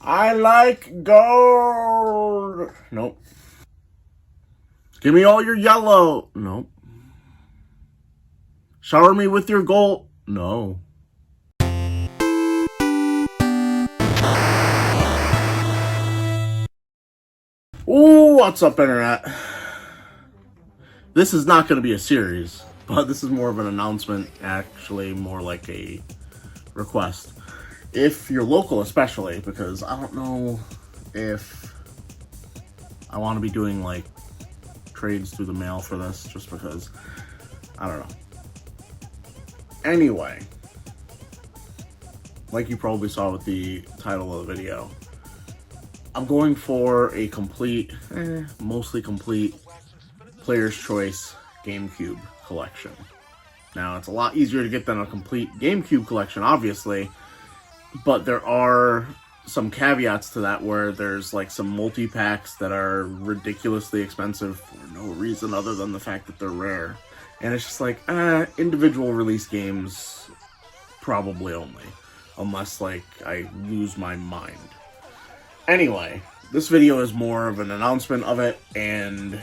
I like gold. Nope. Give me all your yellow. Nope. Shower me with your gold. No. Ooh, what's up, Internet? This is not going to be a series, but this is more of an announcement, actually more like a request. If you're local especially, because I don't know if I want to be doing like trades through the mail for this, just because, I don't know. Anyway, like you probably saw with the title of the video, I'm going for a complete, mostly complete, Player's Choice Gamecube collection. Now, it's a lot easier to get than a complete Gamecube collection, obviously, but there are some caveats to that where there's like some multi-packs that are ridiculously expensive for no reason other than the fact that they're rare. And it's just like, individual release games, probably only. Unless, like, I lose my mind. Anyway, this video is more of an announcement of it, and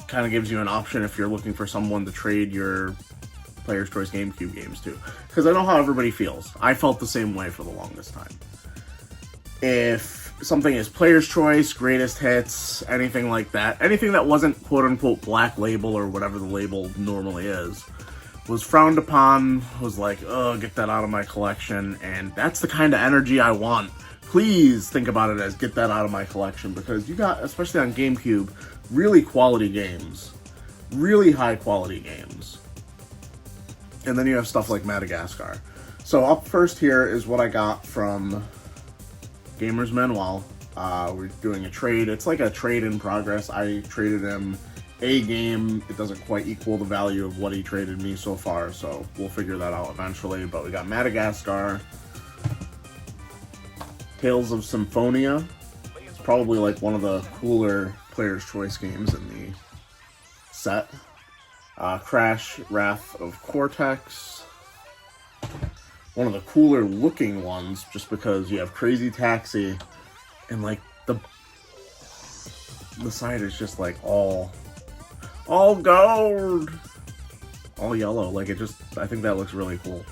kind of gives you an option if you're looking for someone to trade your Player's Choice GameCube games to. Because I know how everybody feels. I felt the same way for the longest time. If something is Player's Choice, Greatest Hits, anything like that, anything that wasn't quote-unquote Black Label or whatever the label normally is, was frowned upon, was like, oh, get that out of my collection, and that's the kind of energy I want. Please think about it as get that out of my collection, because you got, especially on GameCube, really quality games. Really high quality games. And then you have stuff like Madagascar. So up first here is what I got from Gamer's Manual. We're doing a trade. It's like a trade in progress. I traded him a game. It doesn't quite equal the value of what he traded me so far, so we'll figure that out eventually. But we got Madagascar, Tales of Symphonia. It's probably like one of the cooler Player's Choice games in the set. Crash, Wrath of Cortex. One of the cooler looking ones, just because you have Crazy Taxi, and like the side is just like all gold, all yellow. Like it just, I think that looks really cool.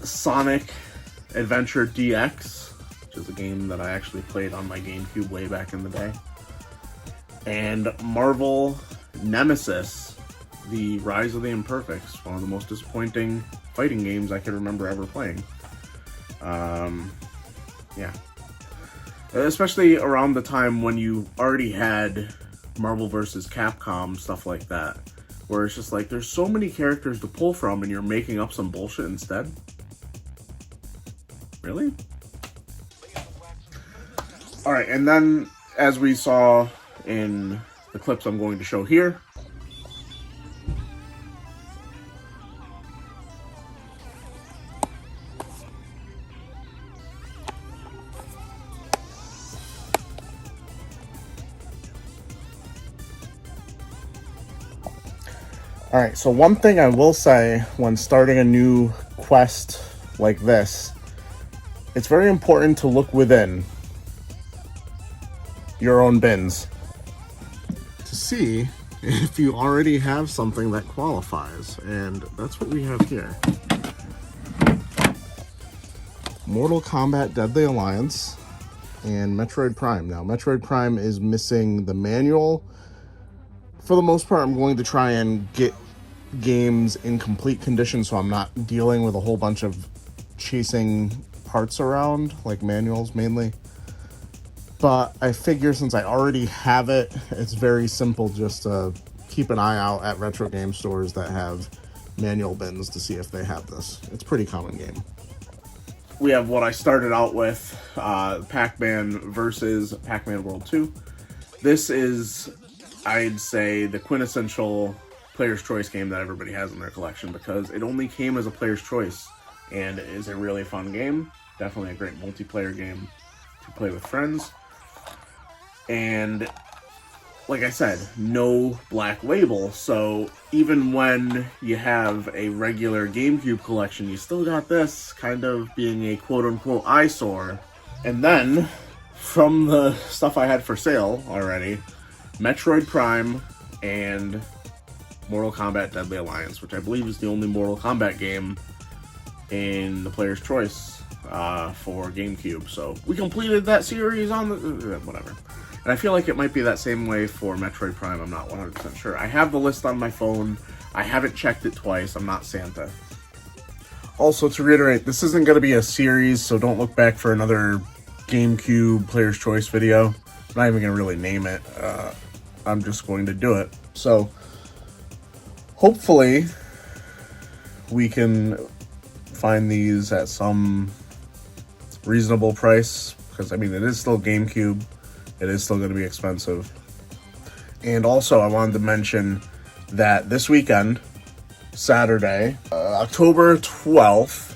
Sonic Adventure DX, which is a game that I actually played on my GameCube way back in the day. And Marvel Nemesis, The Rise of the Imperfects, one of the most disappointing fighting games I can remember ever playing. Yeah. Especially around the time when you already had Marvel vs. Capcom, stuff like that, where it's just like, there's so many characters to pull from and you're making up some bullshit instead. Really? Alright, and then, as we saw in the clips I'm going to show here, alright, so one thing I will say when starting a new quest like this, it's very important to look within your own bins to see if you already have something that qualifies, and that's what we have here. Mortal Kombat Deadly Alliance and Metroid Prime. Now, Metroid Prime is missing the manual. For the most part, I'm going to try and get games in complete condition so I'm not dealing with a whole bunch of chasing parts around, like manuals mainly. But I figure since I already have it, it's very simple just to keep an eye out at retro game stores that have manual bins to see if they have this. It's a pretty common game. We have what I started out with, Pac-Man versus Pac-Man World 2. This is, I'd say, the quintessential Player's Choice game that everybody has in their collection, because it only came as a Player's Choice, and it is a really fun game. Definitely a great multiplayer game to play with friends. And like I said, no black label, so even when you have a regular GameCube collection, you still got this kind of being a quote-unquote eyesore. And then, from the stuff I had for sale already, Metroid Prime and Mortal Kombat Deadly Alliance, which I believe is the only Mortal Kombat game in the Player's Choice for GameCube. So we completed that series on the... whatever. And I feel like it might be that same way for Metroid Prime. I'm not 100% sure. I have the list on my phone. I haven't checked it twice. I'm not Santa. Also, to reiterate, this isn't going to be a series, so don't look back for another GameCube Player's Choice video. I'm not even going to really name it. I'm just going to do it. So, hopefully, we can find these at some reasonable price. Because, I mean, it is still GameCube. It is still going to be expensive. And also, I wanted to mention that this weekend, Saturday, October 12th,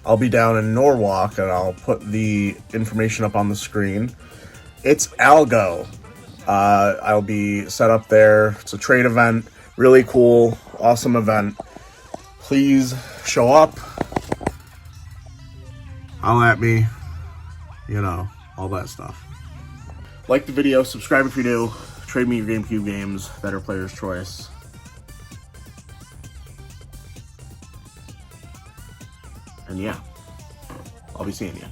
I'll be down in Norwalk, and I'll put the information up on the screen. It's Algo. I'll be set up there. It's a trade event. Really cool, awesome event. Please show up. Holler at me. You know, all that stuff. Like the video, subscribe if you're new, trade me your GameCube games that are Player's Choice. And yeah, I'll be seeing you.